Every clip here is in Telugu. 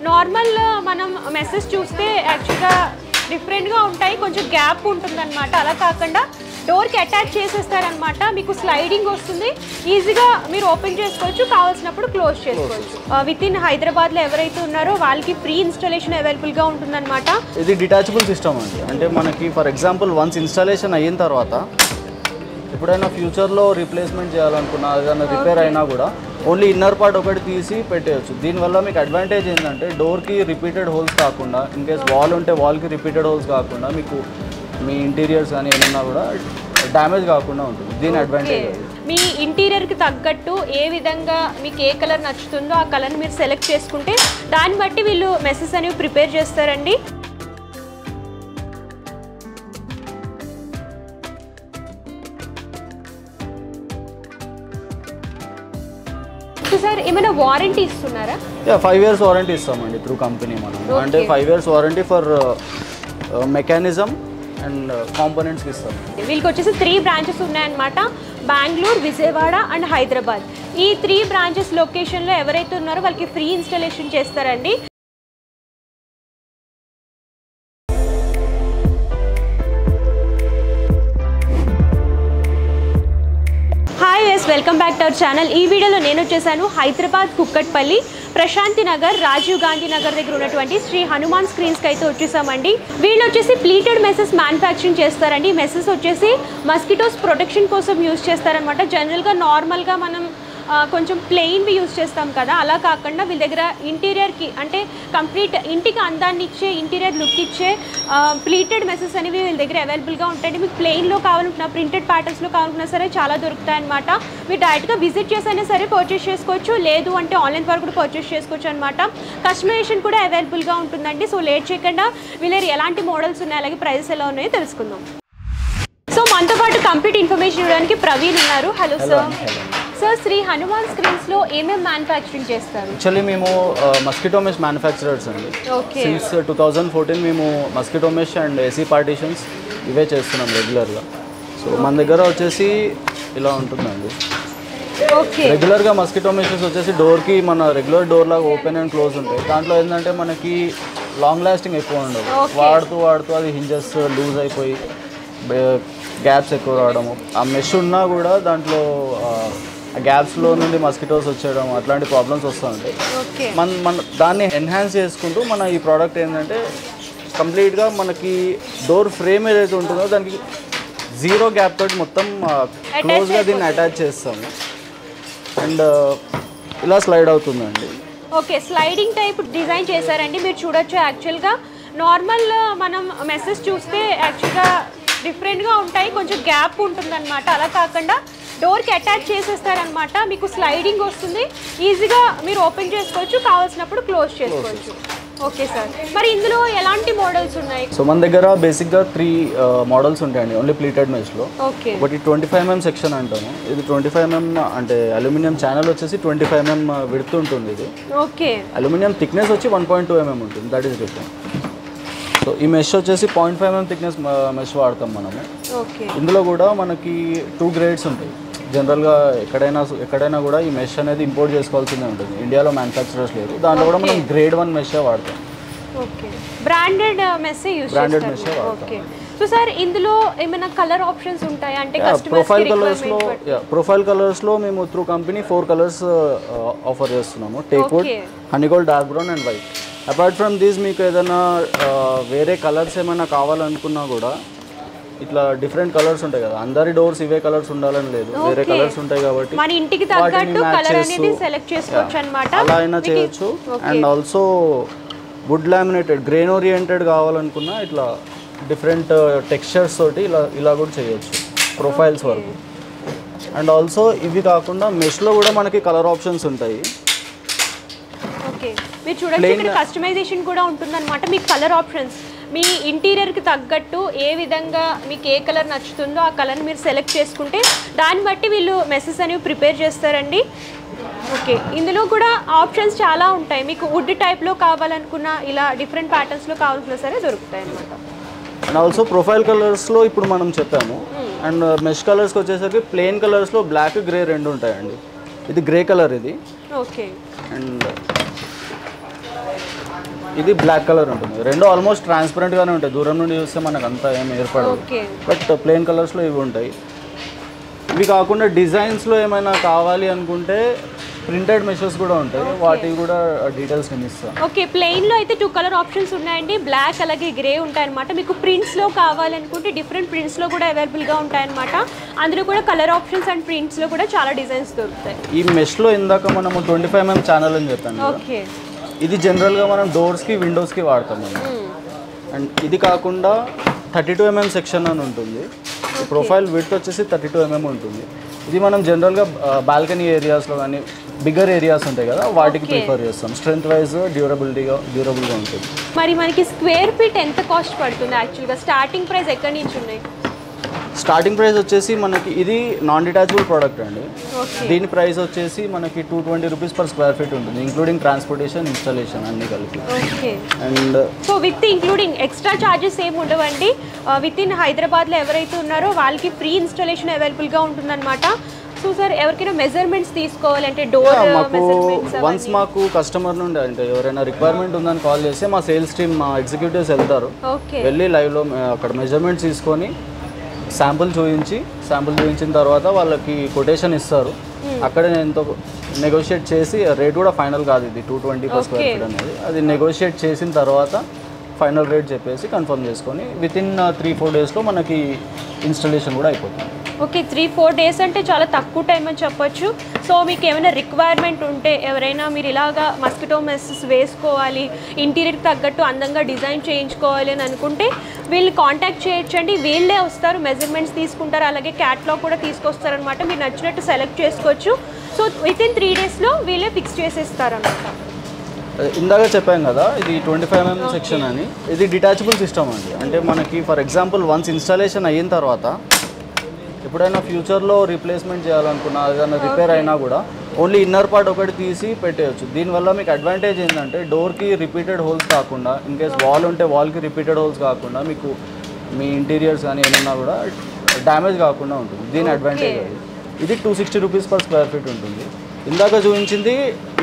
నార్మల్ మనం మెసెస్ చూస్తే యాక్చువల్గా డిఫరెంట్గా ఉంటాయి, కొంచెం గ్యాప్ ఉంటుందన్నమాట. అలా కాకుండా డోర్కి అటాచ్ చేసేస్తారనమాట. మీకు స్లైడింగ్ వస్తుంది, ఈజీగా మీరు ఓపెన్ చేసుకోవచ్చు, కావాల్సినప్పుడు క్లోజ్ చేసుకోవచ్చు. విత్ ఇన్ హైదరాబాద్లో ఎవరైతే ఉన్నారో వాళ్ళకి ఫ్రీ ఇన్స్టాలేషన్ అవైలబుల్గా ఉంటుందన్నమాట. ఇది డిటాచబుల్ సిస్టమ్ అండి. అంటే మనకి ఫర్ ఎగ్జాంపుల్ వన్స్ ఇన్స్టాలేషన్ అయిన తర్వాత ఎప్పుడైనా ఫ్యూచర్లో రీప్లేస్మెంట్ చేయాలనుకున్నా, ఏదైనా రిపేర్ అయినా కూడా ఓన్లీ ఇన్నర్ పార్ట్ ఒకటి తీసి పెట్టేయచ్చు. దీనివల్ల మీకు అడ్వాంటేజ్ ఏంటంటే డోర్కి రిపీటెడ్ హోల్స్ కాకుండా, ఇన్ కేస్ వాల్ ఉంటే వాల్కి రిపీటెడ్ హోల్స్ కాకుండా మీకు మీ ఇంటీరియర్స్ కానీ ఏమన్నా కూడా డ్యామేజ్ కాకుండా ఉంటుంది. దీని అడ్వాంటేజ్ మీ ఇంటీరియర్కి తగ్గట్టు ఏ విధంగా మీకు ఏ కలర్ నచ్చుతుందో ఆ కలర్ని మీరు సెలెక్ట్ చేసుకుంటే దాన్ని బట్టి వీళ్ళు మెసెస్ అనేవి ప్రిపేర్ చేస్తారండి. సార్ ఏమైనా వారంటీ ఇస్తున్నారా? 5 years వారంటీ ఇస్తామండి త్రూ కంపెనీ మనం. అంటే 5 years warranty for mechanism and కాంపోనెంట్స్కి ఇస్తాం. వీళ్ళకి వచ్చేసి 3 బ్రాంచెస్ ఉన్నాయన్నమాట. బెంగళూరు, విజయవాడ అండ్ హైదరాబాద్. ఈ 3 బ్రాంచెస్ లొకేషన్లో ఎవరైతే ఉన్నారో వాళ్ళకి ఫ్రీ ఇన్స్టాలేషన్ చేస్తారండి. Welcome back to our channel. ఈ వీడియోలో నేను వచ్చేసాను హైదరాబాద్ కుక్కట్పల్లి ప్రశాంతి నగర్ రాజీవ్ గాంధీ నగర్ దగ్గర ఉన్నటువంటి శ్రీ హనుమాన్ స్క్రీన్స్కి అయితే వచ్చేసామండి. వీళ్ళు వచ్చేసి ప్లీటెడ్ మెసెస్ మ్యానుఫ్యాక్చరింగ్ చేస్తారండి. మెసెస్ వచ్చేసి మస్కిటోస్ ప్రొటెక్షన్ కోసం యూజ్ చేస్తారనమాట. జనరల్గా నార్మల్గా మనం కొంచెం ప్లెయిన్వి యూజ్ చేస్తాం కదా, అలా కాకుండా వీళ్ళ దగ్గర ఇంటీరియర్కి అంటే కంప్లీట్ ఇంటికి అందాన్ని ఇచ్చే, ఇంటీరియర్ లుక్ ఇచ్చే ప్లీటెడ్ మెసెస్ అనేవి వీళ్ళ దగ్గర అవైలబుల్గా ఉంటాయండి. మీకు ప్లెయిన్లో కావాలనుకున్నా, ప్రింటెడ్ ప్యాటర్న్స్లో కావాలనుకున్నా సరే చాలా దొరుకుతాయి అనమాట. మీరు డైరెక్ట్గా విజిట్ చేసైనా సరే పర్చేస్ చేసుకోవచ్చు, లేదు అంటే ఆన్లైన్ ద్వారా కూడా పర్చేస్ చేసుకోవచ్చు అనమాట. కస్టమైజేషన్ కూడా అవైలబుల్గా ఉంటుందండి. సో లేట్ చేయకుండా వీళ్ళ ఎలాంటి మోడల్స్ ఉన్నాయి, అలాగే ప్రైజెస్ ఎలా ఉన్నాయో తెలుసుకుందాం. సో మనతో పాటు కంప్లీట్ ఇన్ఫర్మేషన్ ఇవ్వడానికి ప్రవీణ్ ఉన్నారు. Hello sir. Sir Sri Hanuman స్క్రీన్స్లో ఏమేమి మ్యానుఫ్యాక్చరింగ్ చేస్తారు? యాక్చువల్లీ మేము మస్కిటో మెష్ మ్యానుఫ్యాక్చరర్స్ అండి. సిన్స్ 2014 మేము mosquito mesh and AC partitions ఇవే చేస్తున్నాం రెగ్యులర్గా. సో మన దగ్గర వచ్చేసి ఇలా ఉంటుందండి. రెగ్యులర్గా మస్కిటో మెషెస్ వచ్చేసి డోర్కి మన రెగ్యులర్ డోర్ లాగా ఓపెన్ అండ్ క్లోజ్ ఉంటాయి. దాంట్లో ఏంటంటే మనకి లాంగ్ లాస్టింగ్ ఎక్కువ ఉండదు. వాడుతూ అది హింజెస్ లూజ్ అయిపోయి గ్యాప్స్ ఎక్కువ రావడము, ఆ మెష్ ఉన్నా కూడా దాంట్లో గ్యాప్స్లో నుండి మస్కిటోస్ వచ్చేయడం, అట్లాంటి ప్రాబ్లమ్స్ వస్తూ ఉంటాయి. మన దాన్ని ఎన్హాన్స్ చేసుకుంటూ మన ఈ ప్రోడక్ట్ ఏంటంటే కంప్లీట్గా మనకి డోర్ ఫ్రేమ్ ఏదైతే ఉంటుందో దానికి 0 గ్యాప్ తోటి మొత్తం క్లోజ్గా దీన్ని అటాచ్ చేస్తాము. అండ్ ఇలా స్లైడ్ అవుతుందండి. ఓకే, స్లైడింగ్ టైప్ డిజైన్ చేశారండి. మీరు చూడొచ్చు. యాక్చువల్గా నార్మల్ మనం మెసెస్ చూస్తే యాక్చువల్గా డిఫరెంట్గా ఉంటాయి, కొంచెం గ్యాప్ ఉంటుందన్నమాట. అలా కాకుండా డోర్కి అటాచ్ చేసేస్తారనమాట. మీకు స్లైడింగ్ వస్తుంది, ఈజీగా మీరు ఓపెన్ చేసుకోవచ్చు, కావాల్సినప్పుడు క్లోజ్ చేసుకోవచ్చు. ఓకే సార్, మరి ఇందులో ఎలాంటి మోడల్స్ ఉన్నాయి? సో మన దగ్గర బేసిక్గా 3 మోడల్స్ ఉంటాయండి ఓన్లీ ప్లీటెడ్ మెష్లో. ఓకే, ఒకటి 25 mm సెక్షన్ అంటాము. ఇది 25 mm అంటే అల్యూమినియం ఛానల్ వచ్చేసి 25 mm విడ్త్ ఉంటుంది. ఇది ఓకే, అల్యూమినియం థిక్నెస్ వచ్చి 1.2 mm ఉంటుంది. That is different. సో ఈ మెష్ వచ్చేసి 0.5 mm థిక్నెస్ మెష్ వాడతాం మనము. ఓకే, ఇందులో కూడా మనకి 2 గ్రేడ్స్ ఉంటాయి. జనరల్గా ఎక్కడైనా కూడా ఈ మెష్ అనేది ఇంపోర్ట్ చేసుకోవాల్సిందే ఉంటుంది. ఇండియాలో మ్యానుఫ్యాక్చరర్స్ లేదు. దాంట్లో కూడా మనం గ్రేడ్ 1 మెషే వాడతాం. ఓకే, బ్రాండెడ్ మెషే యూజ్ చేస్తారు. ఓకే, సో సార్ ఇందులో ఏమైనా కలర్ ఆప్షన్స్ ఉంటాయా? అంటే ప్రొఫైల్ కలర్స్లో మేము త్రూ కంపెనీ 4 కలర్స్ ఆఫర్ చేస్తున్నాము. Teakwood, honey gold, dark brown and white. Apart from these మీకు ఏదైనా వేరే కలర్స్ ఏమైనా కావాలనుకున్నా కూడా ఇట్లా డిఫరెంట్ కలర్స్ ఉంటాయి కదా, అందరి డోర్స్ ఇవే కలర్స్ ఉండాలని లేదు, వేరే కలర్స్ ఉంటాయి కాబట్టి మన ఇంటికి తగ్గట్టు కలర్ అనేది సెలెక్ట్ చేసుకోవచ్చు అన్నమాట. అలా అయినా చేయొచ్చు. And also wood laminated grain oriented కావాలనుకున్నా ఇట్లా డిఫరెంట్ టెక్స్చర్స్ తోటి ఇలా కూడా చేయొచ్చు ప్రొఫైల్స్ వరకు. అండ్ ఆల్సో ఇవి కాకుండా మెష్లో కూడా మనకి కలర్ ఆప్షన్స్ ఉంటాయి. ఓకే, మీరు చూడండి ఇక్కడ కస్టమైజేషన్ కూడా ఉంటుందన్నమాట. మీకు కలర్ ఆప్షన్స్ మీ ఇంటీరియర్కి తగ్గట్టు ఏ విధంగా మీకు ఏ కలర్ నచ్చుతుందో ఆ కలర్ని మీరు సెలెక్ట్ చేసుకుంటే దాన్ని బట్టి వీళ్ళు మెసెస్ అనేవి ప్రిపేర్ చేస్తారండి. ఓకే, ఇందులో కూడా ఆప్షన్స్ చాలా ఉంటాయి. మీకు వుడ్ టైప్లో కావాలనుకున్నా, ఇలా డిఫరెంట్ ప్యాటర్న్స్లో కావాలనుకున్నా సరే దొరుకుతాయి అన్నమాట. అండ్ ఆల్సో ప్రొఫైల్ కలర్స్లో ఇప్పుడు మనం చెప్పాము. అండ్ మెష్ కలర్స్కి వచ్చేసరికి ప్లెయిన్ కలర్స్లో బ్లాక్, గ్రే 2 ఉంటాయండి. ఇది గ్రే కలర్ ఇది. ఓకే, అండ్ ఇది బ్లాక్ కలర్ ఉంటుంది. రెండు ఆల్మోస్ట్ ట్రాన్స్పరెంట్గానే ఉంటాయి, దూరం నుండి చూస్తే మనకు అంత ఏం ఏర్పడదు. బట్ ప్లెయిన్ కలర్స్లో ఇవి ఉంటాయి. ఇవి కాకుండా డిజైన్స్లో ఏమైనా కావాలి అనుకుంటే ప్రింటెడ్ మెషర్స్ కూడా ఉంటాయి, వాటికి కూడా డీటెయిల్స్ నేను ఇస్తాను. ఓకే, ప్లెయిన్లో అయితే 2 కలర్ ఆప్షన్స్ ఉన్నాయండి, బ్లాక్ అలాగే గ్రే ఉంటాయన్నమాట. మీకు ప్రింట్స్లో కావాలనుకుంటే డిఫరెంట్ ప్రింట్స్లో కూడా అవైలబుల్గా ఉంటాయన్నమాట. అందులో కూడా కలర్ ఆప్షన్స్ అండ్ ప్రింట్స్లో కూడా చాలా డిజైన్స్ దొరుకుతాయి. ఈ మెష్లో ఇందాక మనము 25mm ఛానల్ అని చెప్పాను. ఓకే, ఇది జనరల్గా మనం డోర్స్కి విండోస్కి వాడతాం మనం. అండ్ ఇది కాకుండా 32mm సెక్షన్ అని ఉంటుంది. ప్రొఫైల్ విడ్త్ వచ్చేసి 32mm ఉంటుంది. ఇది మనం జనరల్గా బాల్కనీ ఏరియాస్లో కానీ బిగ్గర్ ఏరియాస్ ఉంటాయి కదా, వాటికి ప్రిఫర్ చేస్తాం. స్ట్రెంత్ వైజ్ డ్యూరబుల్గా ఉంటుంది. మరి మనకి స్క్వేర్ ఫీట్ ఎంత కాస్ట్ పడుతుంది యాక్చువల్గా? స్టార్టింగ్ ప్రైస్ ఎక్కడి నుంచి ఉన్నాయి? స్టార్టింగ్ ప్రైస్ వచ్చేసి మనకి ఇది నాన్ డిటాచబుల్ ప్రోడక్ట్ అండి. దీని ప్రైస్ వచ్చేసి మనకి 220 రూపీస్ పర్ స్క్వేర్ ఫీట్ ఉంటుంది, ఇంక్లూడింగ్ ట్రాన్స్పోర్టేషన్, ఇన్స్టాలేషన్ అన్ని కలిపి. And so with including extra charges ఏమి ఉండవండి. విత్ ఇన్ హైదరాబాద్లో ఎవరైతే ఉన్నారో వాళ్ళకి ఫ్రీ ఇన్స్టాలేషన్ అవైలబుల్గా ఉంటుందన్నమాట. సో సార్, ఎవరికైనా మెజర్మెంట్స్ తీసుకోవాలంటే డోర్ మెజర్మెంట్స్ వన్స్ మాకు కస్టమర్ నుండి అంటే ఎవరైనా రిక్వైర్మెంట్ ఉందని కాల్ చేస్తే మా సేల్స్ టీమ్, మా ఎగ్జిక్యూటివ్స్ వెళ్తారు. వెళ్ళి లైవ్లో అక్కడ మెజర్మెంట్స్ తీసుకొని శాంపుల్ చూపించిన తర్వాత వాళ్ళకి కొటేషన్ ఇస్తారు. అక్కడ నేను ఎంతో నెగోషియేట్ చేసి, రేట్ కూడా ఫైనల్ కాదు, ఇది 220 per square feet అనేది. అది నెగోషియేట్ చేసిన తర్వాత ఫైనల్ రేట్ చెప్పేసి కన్ఫర్మ్ చేసుకొని విత్ ఇన్ 3-4 డేస్లో మనకి ఇన్స్టాలేషన్ కూడా అయిపోతుంది. ఓకే, 3-4 డేస్ అంటే చాలా తక్కువ టైం అని చెప్పొచ్చు. సో మీకు ఏమైనా రిక్వైర్మెంట్ ఉంటే, ఎవరైనా మీరు ఇలాగా మస్కిటో మెషెస్ వేసుకోవాలి, ఇంటీరియర్కి తగ్గట్టు అందంగా డిజైన్ చేయించుకోవాలి అని అనుకుంటే వీళ్ళని కాంటాక్ట్ చేయొచ్చండి. వీళ్ళే వస్తారు, మెజర్మెంట్స్ తీసుకుంటారు, అలాగే క్యాట్లాగ్ కూడా తీసుకొస్తారనమాట. మీరు నచ్చినట్టు సెలెక్ట్ చేసుకోవచ్చు. సో విత్ ఇన్ 3 డేస్లో వీళ్ళే ఫిక్స్ చేసేస్తారనమాట. ఇందాక చెప్పాం కదా, ఇది 25mm సెక్షన్ అని. ఇది డిటాచబుల్ సిస్టమ్ అండి. అంటే మనకి ఫర్ ఎగ్జాంపుల్ వన్స్ ఇన్స్టాలేషన్ అయిన తర్వాత ఎప్పుడైనా ఫ్యూచర్లో రీప్లేస్మెంట్ చేయాలనుకున్నా, ఏదైనా రిపేర్ అయినా కూడా ఓన్లీ ఇన్నర్ పార్ట్ ఒకటి తీసి పెట్టేయచ్చు. దీనివల్ల మీకు అడ్వాంటేజ్ ఏంటంటే డోర్కి రిపీటెడ్ హోల్స్ కాకుండా, ఇన్ కేస్ వాల్ ఉంటే వాల్కి రిపీటెడ్ హోల్స్ కాకుండా, మీకు మీ ఇంటీరియర్స్ కానీ ఏమన్నా కూడా డ్యామేజ్ కాకుండా ఉంటుంది. దీని అడ్వాంటేజ్ అది. ఇది 260 రూపీస్ పర్ స్క్వేర్ ఫీట్ ఉంటుంది. ఇందాక చూపించింది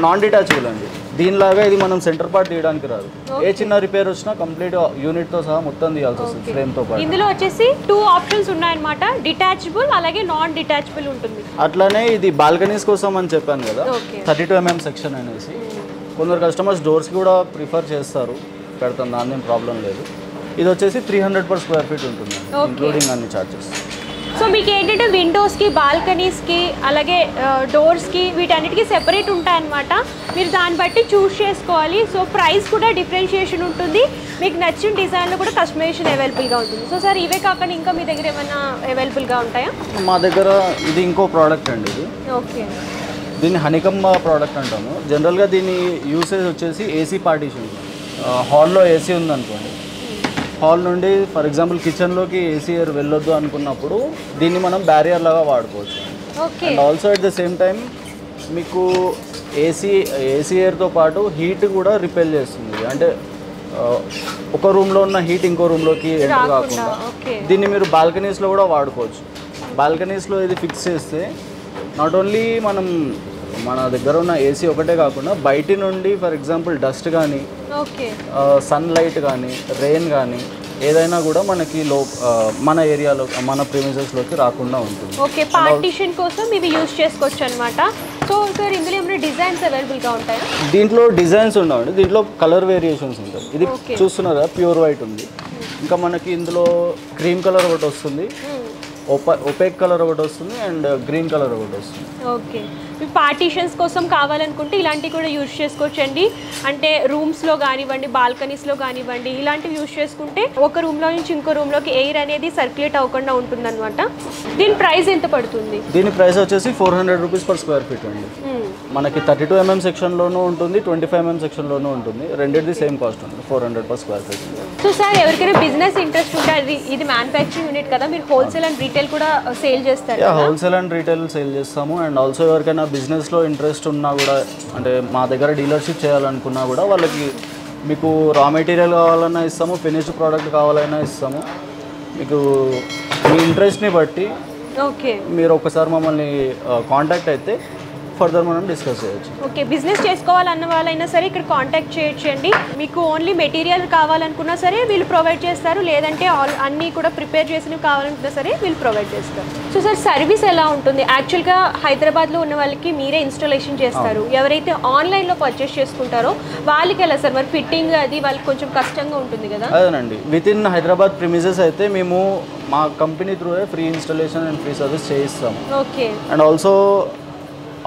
నాన్ డిటాచబుల్ అండి. దీనిలాగా ఇది మనం సెంటర్ పార్ట్ తీయడానికి రాదు. ఏ చిన్న రిపేర్ వచ్చినా కంప్లీట్ యూనిట్తో సహా మొత్తం తీయాల్సి వస్తుంది ఫ్రేమ్తో పాటు. ఇందులో వచ్చేసి 2 ఆప్షన్స్ ఉన్నాయన్నమాట, డిటాచబుల్ అలాగే నాన్ డిటాచబుల్ ఉంటుంది. అట్లానే ఇది బాల్కనీస్ కోసం అని చెప్పాను కదా, 32mm సెక్షన్ అనేసి. కొందరు కస్టమర్స్ డోర్స్కి కూడా ప్రిఫర్ చేస్తారు, పెడతాం, దాని ఏం ప్రాబ్లం లేదు. ఇది వచ్చేసి 300 per square feet ఉంటుంది, ఇంక్లూడింగ్ అన్ని ఛార్జెస్. సో మీకు ఏంటంటే విండోస్కి, బాల్కనీస్కి, అలాగే డోర్స్కి, వీటన్నిటికీ సెపరేట్ ఉంటాయన్నమాట. మీరు దాన్ని బట్టి చూస్ చేసుకోవాలి. సో ప్రైస్ కూడా డిఫరెన్షియేషన్ ఉంటుంది, మీకు నచ్చిన డిజైన్లో కూడా కస్టమైజేషన్ అవైలబుల్గా ఉంటుంది. సో సార్, ఇవే కాకుండా ఇంకా మీ దగ్గర ఏమైనా అవైలబుల్గా ఉంటాయా? మా దగ్గర ఇది ఇంకో ప్రోడక్ట్ అండి. ఇది ఓకే, దీన్ని హనీకమ్ ప్రోడక్ట్ అంటాము. జనరల్గా దీని యూసేజ్ వచ్చేసి ఏసీ పార్టీషన్. హాల్లో ఏసీ ఉందనుకోండి, హాల్ నుండి ఫర్ ఎగ్జాంపుల్ కిచెన్లోకి ఏసీ ఎయిర్ వెళ్ళొద్దు అనుకున్నప్పుడు దీన్ని మనం బ్యారియర్ లాగా వాడుకోవచ్చు. And also at the same time మీకు ఏసీ ఎయిర్తో పాటు హీట్ కూడా రిపెల్ చేస్తుంది. అంటే ఒక రూమ్లో ఉన్న హీట్ ఇంకో రూమ్లోకి ఎంటర్ కాకుండా దీన్ని మీరు బాల్కనీస్లో కూడా వాడుకోవచ్చు. బాల్కనీస్లో ఇది ఫిక్స్ చేస్తే నాట్ ఓన్లీ మన దగ్గర ఉన్న ఏసీ ఒకటే కాకుండా బయటి నుండి ఫర్ ఎగ్జాంపుల్ డస్ట్ కానీ, సన్లైట్ కానీ, రెయిన్ కానీ ఏదైనా కూడా మనకి మన ఏరియాలో, మన ప్రిమిసెస్లోకి రాకుండా ఉంటుంది. ఓకే, పార్టీషన్ కోసం ఇవి యూజ్ చేసుకోవచ్చు అనమాట. సో సార్, ఇందులో ఏమైనా డిజైన్స్ అవైలబుల్గా ఉంటాయా? దీంట్లో డిజైన్స్ ఉండవండి, దీంట్లో కలర్ వేరియేషన్స్ ఉంటాయి. ఇది చూస్తున్నారా, ప్యూర్ వైట్ ఉంది. ఇంకా మనకి ఇందులో క్రీమ్ కలర్ ఒకటి వస్తుంది, ఒపేక్ కలర్ ఒకటి వస్తుంది, అండ్ గ్రీన్ కలర్ ఒకటి వస్తుంది. ఓకే, పార్టీషన్స్ కోసం కావాలనుకుంటే ఇలాంటివి కూడా యూజ్ చేసుకోవచ్చు అండి. అంటే రూమ్స్లో కానివ్వండి, బాల్కనీస్లో కానివ్వండి, ఇలాంటివి యూజ్ చేసుకుంటే ఒక రూమ్లో నుంచి ఇంకో రూమ్లోకి ఎయిర్ అనేది సర్క్యులేట్ అవ్వకుండా ఉంటుందన్నమాట. దీని ప్రైస్ ఎంత పడుతుంది? దీని ప్రైస్ వచ్చేసి 400 రూపీస్ పర్ స్క్వేర్ ఫీట్ అండి. మనకి 32mm సెక్షన్లోనూ ఉంటుంది, 25mm సెక్షన్లోనూ ఉంటుంది. రెండింటిది సేమ్ కాస్ట్ ఉంటుంది, 400 per square feet. So sir, ఎవరికైనా బిజినెస్ ఇంట్రెస్ట్ ఉంటే, ఇది మ్యానుఫ్యాక్చరింగ్ యూనిట్ కదా, మీరు హోల్సేల్ అండ్ రీటైల్ కూడా సేల్ చేస్తారు? హోల్సేల్ అండ్ రీటైల్ సేల్ చేస్తాము. అండ్ ఆల్సో ఎవరికైనా బిజినెస్లో ఇంట్రెస్ట్ ఉన్నా కూడా, అంటే మా దగ్గర డీలర్షిప్ చేయాలనుకున్నా కూడా వాళ్ళకి మీకు రా మెటీరియల్ కావాలన్నా ఇస్తాము, ఫినిష్డ్ ప్రోడక్ట్ కావాలన్నా ఇస్తాము. మీకు మీ ఇంట్రెస్ట్ని బట్టి మీరు ఒకసారి మమ్మల్ని కాంటాక్ట్ అయితే ఫర్దర్ మనం డిస్కస్ చేయొచ్చు. ఓకే, బిజినెస్ చేసుకోవాలన్న వాళ్ళైనా సరే ఇక్కడ కాంటాక్ట్ చేయొచ్చండి. మీకు ఓన్లీ మెటీరియల్ కావాలనుకున్నా సరే వీళ్ళు ప్రొవైడ్ చేస్తారు, లేదంటే అన్నీ కూడా ప్రిపేర్ చేసినవి కావాలనుకున్నా సరే వీళ్ళు ప్రొవైడ్ చేస్తారు. సో సార్ సర్వీస్ ఎలా ఉంటుంది? యాక్చువల్గా హైదరాబాద్లో ఉన్న వాళ్ళకి మీరే ఇన్స్టాలేషన్ చేస్తారు, ఎవరైతే ఆన్లైన్లో పర్చేస్ చేసుకుంటారో వాళ్ళకి ఎలా సార్ మరి ఫిట్టింగ్ అది వాళ్ళకి కొంచెం కష్టంగా ఉంటుంది కదా? అదేనండి, విత్ ఇన్ హైదరాబాద్ ప్రిమిసెస్ అయితే మేము మా company through free installation and free service చేయిస్తాము. Okay. And also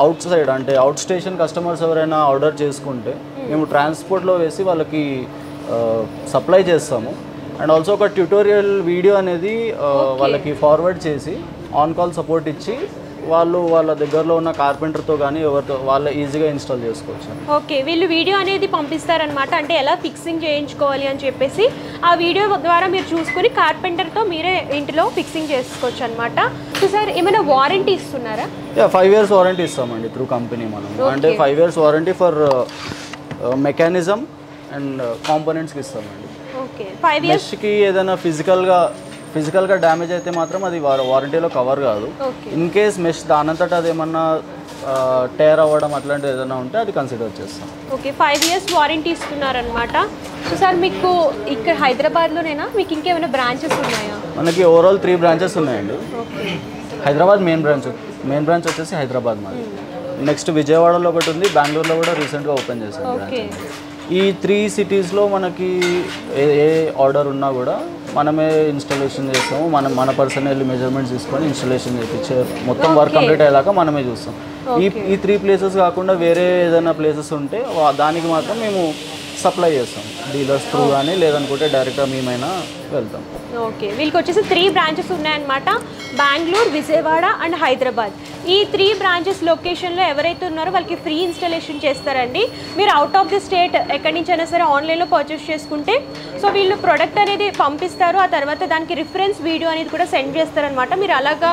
outside అంటే అవుట్ స్టేషన్ కస్టమర్స్ ఎవరైనా ఆర్డర్ చేసుకుంటే మేము ట్రాన్స్పోర్ట్లో వేసి వాళ్ళకి సప్లై చేస్తాము. అండ్ ఆల్సో ఒక ట్యూటోరియల్ వీడియో అనేది వాళ్ళకి ఫార్వర్డ్ చేసి ఆన్ కాల్ సపోర్ట్ ఇచ్చి వాళ్ళు వాళ్ళ దగ్గరలో ఉన్న కార్పెంటర్తో కానీ ఎవరితో వాళ్ళ ఈజీగా ఇన్స్టాల్ చేసుకోవచ్చు. ఓకే, వీళ్ళు వీడియో అనేది పంపిస్తారనమాట, అంటే ఎలా ఫిక్సింగ్ చేయించుకోవాలి అని చెప్పేసి ఆ వీడియో ద్వారా మీరు చూసుకొని కార్పెంటర్తో మీరే ఇంటిలో ఫిక్సింగ్ చేసుకోవచ్చు అనమాట. సో సార్ ఏమైనా వారంటీ ఇస్తున్నారా? 5 years వారంటీ ఇస్తామండి త్రూ కంపెనీ మనం. అంటే 5 years warranty for mechanism and కాంపోనెంట్స్కి ఇస్తామండి. ఓకే, 5 years మెష్కి ఏదైనా ఫిజికల్గా డ్యామేజ్ అయితే మాత్రం అది వారంటీలో కవర్ కాదు. ఇన్ కేస్ మెష్ దానంతట అదేమన్నా టేర్ అవ్వడం అట్లాంటిది ఏదైనా ఉంటే అది కన్సిడర్ చేస్తాం. ఓకే, 5 years వారంటీ ఇస్తున్నారనమాట. సో సార్ మీకు ఇక్కడ హైదరాబాద్లోనేనా మీకు ఇంకేమైనా బ్రాంచెస్ ఉన్నాయా? మనకి ఓవరాల్ 3 branches ఉన్నాయండి. హైదరాబాద్ మెయిన్ బ్రాంచ్ వచ్చేసి హైదరాబాద్ మాది. నెక్స్ట్ విజయవాడలో ఒకటి ఉంది, బెంగళూరులో కూడా రీసెంట్గా ఓపెన్ చేశాం బ్రాంచ్. ఈ 3 cities మనకి ఏ ఆర్డర్ ఉన్నా కూడా మనమే ఇన్స్టాలేషన్ చేస్తాము. మన పర్సనల్ మెజర్మెంట్స్ తీసుకొని ఇన్స్టాలేషన్ చేయించే మొత్తం వర్క్ కంప్లీట్ అయ్యేలాగా మనమే చూస్తాం. ఈ 3 places కాకుండా వేరే ఏదైనా ప్లేసెస్ ఉంటే దానికి మాత్రం మేము సప్లై చేస్తాం డీలర్స్ త్రూ కానీ, లేదనుకుంటే డైరెక్ట్గా మేమైనా వెళ్తాం. ఓకే, వీళ్ళకి వచ్చేసి 3 branches ఉన్నాయన్నమాట, బెంగళూరు, విజయవాడ అండ్ హైదరాబాద్. ఈ 3 branches లొకేషన్లో ఎవరైతే ఉన్నారో వాళ్ళకి ఫ్రీ ఇన్స్టాలేషన్ చేస్తారండి. మీరు అవుట్ ఆఫ్ ది స్టేట్ ఎక్కడి నుంచి అయినా సరే ఆన్లైన్లో పర్చేస్ చేసుకుంటే సో వీళ్ళు ప్రొడక్ట్ అనేది పంపిస్తారు, ఆ తర్వాత దానికి రిఫరెన్స్ వీడియో అనేది కూడా సెండ్ చేస్తారనమాట. మీరు అలాగా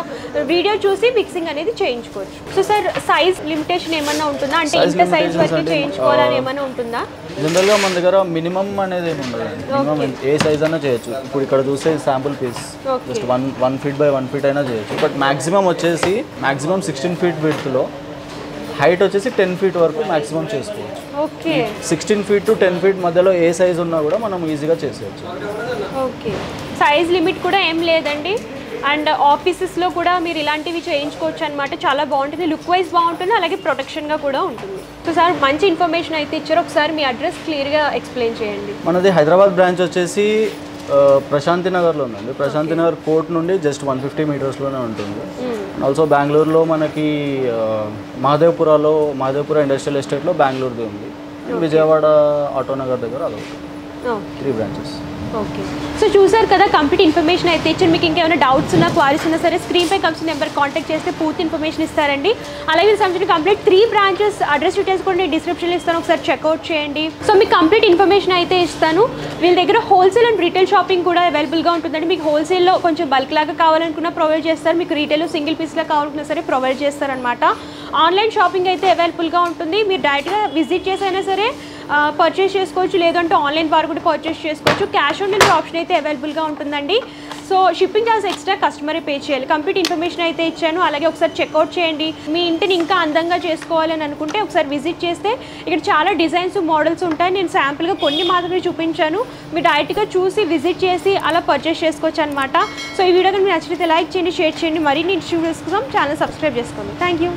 వీడియో చూసి ఫిక్సింగ్ అనేది చేయించుకోవచ్చు. సో సార్ సైజ్ లిమిటేషన్ ఏమన్నా ఉంటుందా? అంటే ఇంత సైజ్ వరకు చేయించుకోవాలని ఏమైనా ఉంటుందా? జనరల్గా మన దగ్గర మినిమం అనేది ఏమి ఉండదు, మినిమం ఏ సైజ్ అయినా చేయొచ్చు. ఇప్పుడు ఇక్కడ చూస్తే sample piece just 1 feet by 1 feet అయినా చేయొచ్చు. బట్ మ్యాక్సిమం వచ్చేసి 16 feet విడ్త్లో, హైట్ వచ్చేసి 10 feet వరకు మ్యాక్సిమం చేసుకోవచ్చు. ఓకే, 16 feet to 10 feet మధ్యలో ఏ సైజ్ ఉన్నా కూడా మనం ఈజీగా చేసేయచ్చు. ఓకే, సైజ్ లిమిట్ కూడా ఏం లేదండి. అండ్ ఆఫీసెస్లో కూడా మీరు ఇలాంటివి చేయించుకోవచ్చు అనమాట. చాలా బాగుంటుంది, లుక్ వైజ్ బాగుంటుంది, అలాగే ప్రొటెక్షన్గా కూడా ఉంటుంది. సో సార్ మంచి ఇన్ఫర్మేషన్ అయితే ఇచ్చారు. ఒకసారి మీ అడ్రస్ క్లియర్గా ఎక్స్ప్లెయిన్ చేయండి. మనది హైదరాబాద్ బ్రాంచ్ వచ్చేసి ప్రశాంతి నగర్లో ఉందండి. ప్రశాంతి నగర్ కోర్ట్ నుండి జస్ట్ 150 meters ఉంటుంది. ఆల్సో బెంగళూరులో మనకి మహదేవ్పుర ఇండస్ట్రియల్ ఎస్టేట్లో బెంగళూరుది ఉంది. విజయవాడ ఆటోనగర్ దగ్గర అదొకటి. 3 branches. ఓకే, సో చూసారు కదా, కంప్లీట్ ఇన్ఫర్మేషన్ అయితే ఇచ్చారు. మీకు ఇంకేమైనా డౌట్స్ ఉన్నా, క్వారీస్ ఉన్నా సరే స్క్రీన్పై కలిసి నెంబర్ కాంటాక్ట్ చేస్తే పూర్తి ఇన్ఫర్మేషన్ ఇస్తారండి. అలాగే సంబంధించిన కంప్లీట్ 3 branches అడ్రస్ డీటెయిల్స్ కూడా నేను డిస్క్రిప్షన్లో ఇస్తాను, ఒకసారి చెక్అవుట్ చేయండి. సో మీకు కంప్లీట్ ఇన్ఫర్మేషన్ అయితే ఇస్తాను. వీళ్ళ దగ్గర హోల్సేల్ అండ్ రీటైల్ షాపింగ్ కూడా అవైలబుల్గా ఉంటుందండి. మీకు హోల్సేల్లో కొంచెం బల్క్ లాగా కావాలనుకున్నా ప్రొవైడ్ చేస్తారు, మీకు రీటైల్లో సింగిల్ పీస్లా కావాలనుకున్నా సరే ప్రొవైడ్ చేస్తారనమాట. ఆన్లైన్ షాపింగ్ అయితే అవైలబుల్గా ఉంటుంది. మీరు డైరెక్ట్గా విజిట్ చేసైనా సరే పర్చేస్ చేసుకోవచ్చు, లేదంటే ఆన్లైన్ ద్వారా కూడా పర్చేస్ చేసుకోవచ్చు. క్యాష్ ఆన్ డెలివరీ ఆప్షన్ అయితే అవైలబుల్గా ఉంటుందండి. సో షిప్పింగ్ ఛార్జ్ ఎక్స్ట్రా కస్టమరే పే చేయాలి. కంప్లీట్ ఇన్ఫర్మేషన్ అయితే ఇచ్చాను. అలాగే ఒకసారి చెక్అవుట్ చేయండి. మీ ఇంటిని ఇంకా అందంగా చేసుకోవాలని అనుకుంటే ఒకసారి విజిట్ చేస్తే ఇక్కడ చాలా డిజైన్స్, మోడల్స్ ఉంటాయి. నేను శాంపుల్గా కొన్ని మాత్రమే చూపించాను. మీరు డైరెక్ట్గా చూసి విజిట్ చేసి అలా పర్చేస్ చేసుకోవచ్చు అనమాట. సో ఈ వీడియో కానీ మీకు నచ్చితే లైక్ చేయండి, షేర్ చేయండి. మరిన్ని ఇన్స్టిట్యూట్స్ కోసం ఛానల్ సబ్స్క్రైబ్ చేసుకోండి. Thank you.